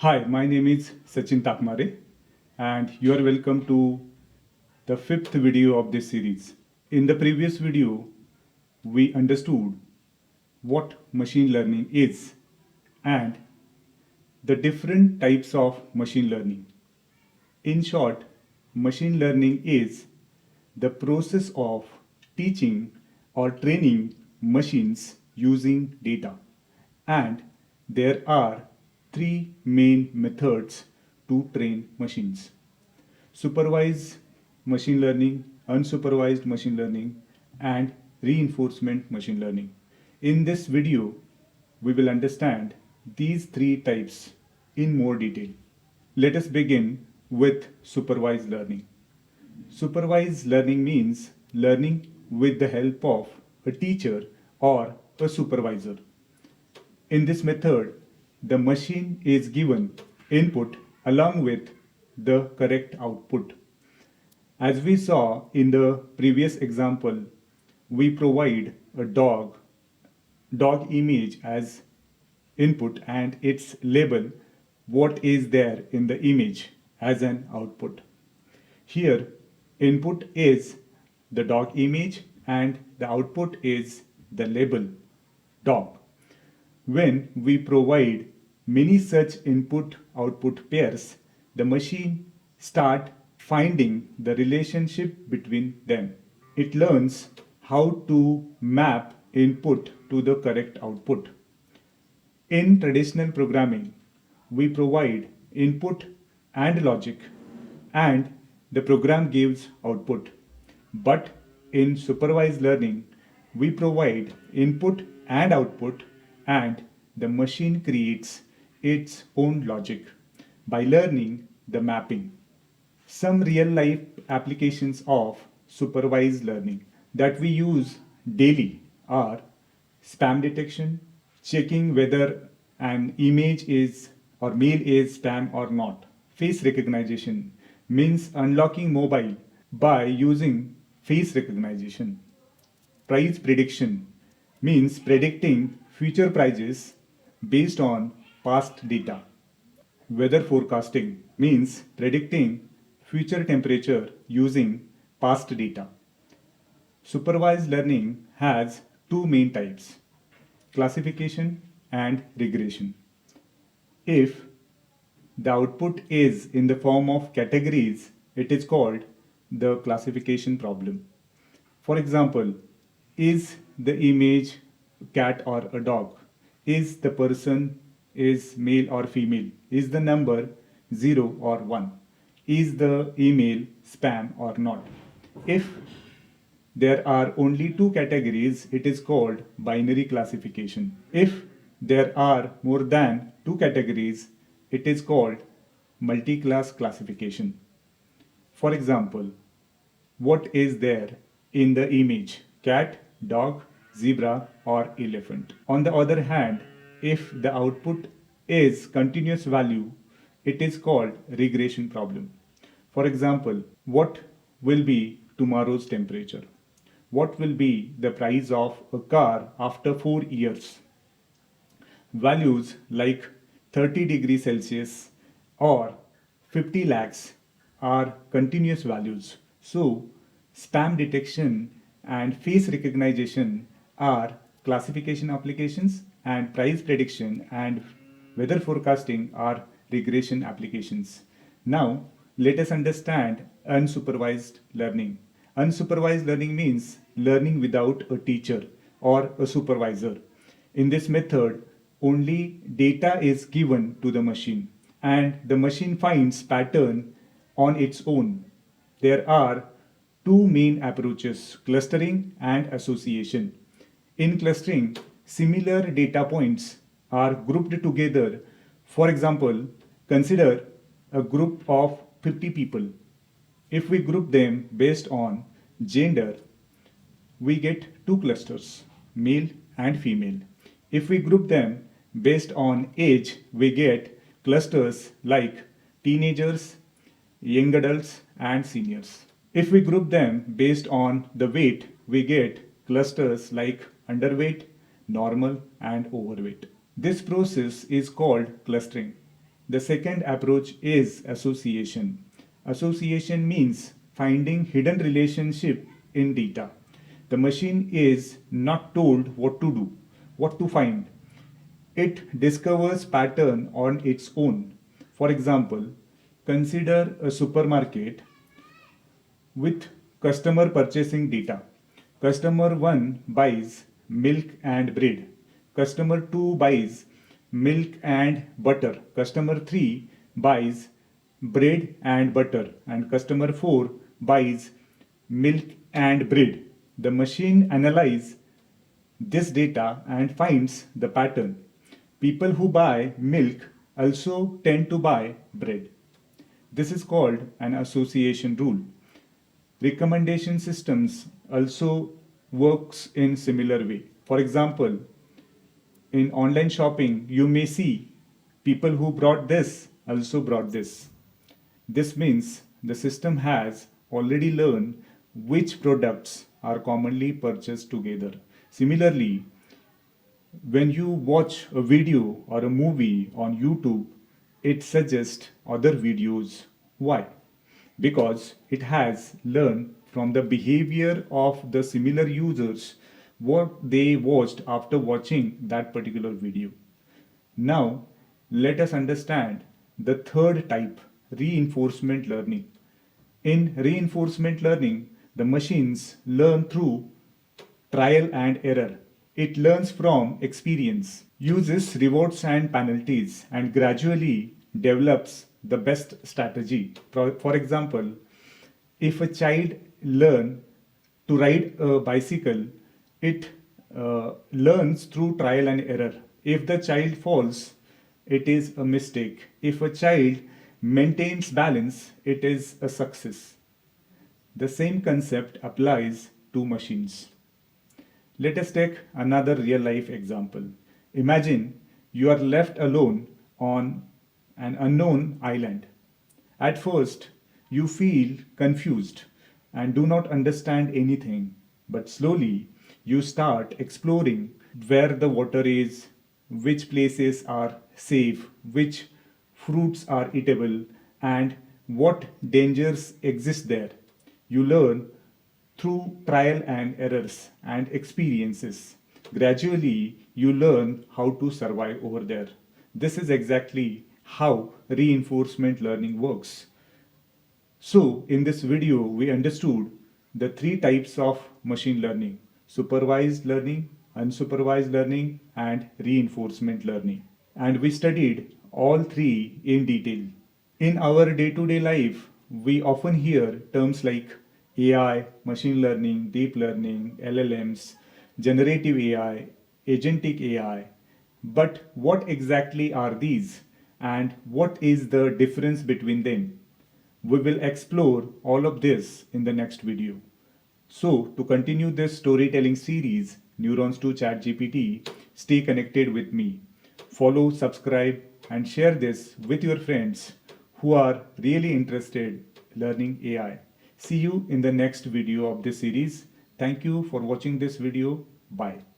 Hi, my name is Sachin Takmare, and you are welcome to the fifth video of this series. In the previous video, we understood what machine learning is and the different types of machine learning. In short, machine learning is the process of teaching or training machines using data. And there are three main methods to train machines: supervised machine learning, unsupervised machine learning, and reinforcement machine learning. In this video, we will understand these three types in more detail. Let us begin with supervised learning. Supervised learning means learning with the help of a teacher or a supervisor. In this method, the machine is given input along with the correct output. As we saw in the previous example, we provide a dog image as input and its label what is there in the image as an output. Here, input is the dog image and the output is the label dog. When we provide many such input-output pairs, the machine starts finding the relationship between them. It learns how to map input to the correct output. In traditional programming, we provide input and logic, and the program gives output. But in supervised learning, we provide input and output, and the machine creates its own logic by learning the mapping. Some real life applications of supervised learning that we use daily are spam detection, checking whether an image is or mail is spam or not. Face recognition means unlocking mobile by using face recognition. Price prediction means predicting future prices based on past data. Weather forecasting means predicting future temperature using past data. Supervised learning has two main types: classification and regression. If the output is in the form of categories, it is called the classification problem. For example, is the image cat or a dog? Is the person is male or female? Is the number 0 or 1? Is the email spam or not? If there are only two categories, it is called binary classification. If there are more than two categories, it is called multi-class classification. For example, what is there in the image? Cat, dog, zebra, or elephant. On the other hand, if the output is continuous value, it is called regression problem. For example, what will be tomorrow's temperature? What will be the price of a car after 4 years? Values like 30 degrees Celsius or 50 lakhs are continuous values. So, spam detection and face recognition are classification applications, and price prediction and weather forecasting are regression applications. Now, let us understand unsupervised learning. Unsupervised learning means learning without a teacher or a supervisor. In this method, only data is given to the machine and the machine finds pattern on its own. There are two main approaches: clustering and association. In clustering, similar data points are grouped together. For example, consider a group of 50 people. If we group them based on gender, we get two clusters, male and female. If we group them based on age, we get clusters like teenagers, young adults, and seniors. If we group them based on the weight, we get clusters like underweight, normal, and overweight. This process is called clustering. The second approach is association. Association means finding hidden relationship in data. The machine is not told what to do, what to find. It discovers pattern on its own. For example, consider a supermarket with customer purchasing data. Customer 1 buys milk and bread. Customer 2 buys milk and butter. Customer 3 buys bread and butter. And customer 4 buys milk and bread. The machine analyzes this data and finds the pattern. People who buy milk also tend to buy bread. This is called an association rule. Recommendation systems also works in similar way. For example, in online shopping, you may see people who brought this also brought this. This means the system has already learned which products are commonly purchased together. Similarly, when you watch a video or a movie on YouTube, it suggests other videos. Why? Because it has learned from the behavior of the similar users what they watched after watching that particular video. Now, let us understand the third type, reinforcement learning. In reinforcement learning, the machines learn through trial and error. It learns from experience, uses rewards and penalties, and gradually develops the best strategy. For example, if a child learns to ride a bicycle, it learns through trial and error. If the child falls, it is a mistake. If a child maintains balance, it is a success. The same concept applies to machines. Let us take another real life example. Imagine you are left alone on an unknown island. At first, you feel confused and do not understand anything, but slowly you start exploring where the water is, which places are safe, which fruits are eatable, and what dangers exist there. You learn through trial and errors and experiences. Gradually, you learn how to survive over there. This is exactly how reinforcement learning works. So, in this video, we understood the three types of machine learning: supervised learning, unsupervised learning, and reinforcement learning. And we studied all three in detail. In our day to day life, we often hear terms like AI, machine learning, deep learning, LLMs, generative AI, agentic AI. But what exactly are these, and what is the difference between them? We will explore all of this in the next video. So, to continue this storytelling series, Neurons to ChatGPT, stay connected with me. Follow, subscribe, and share this with your friends who are really interested learning AI. See you in the next video of this series. Thank you for watching this video. Bye.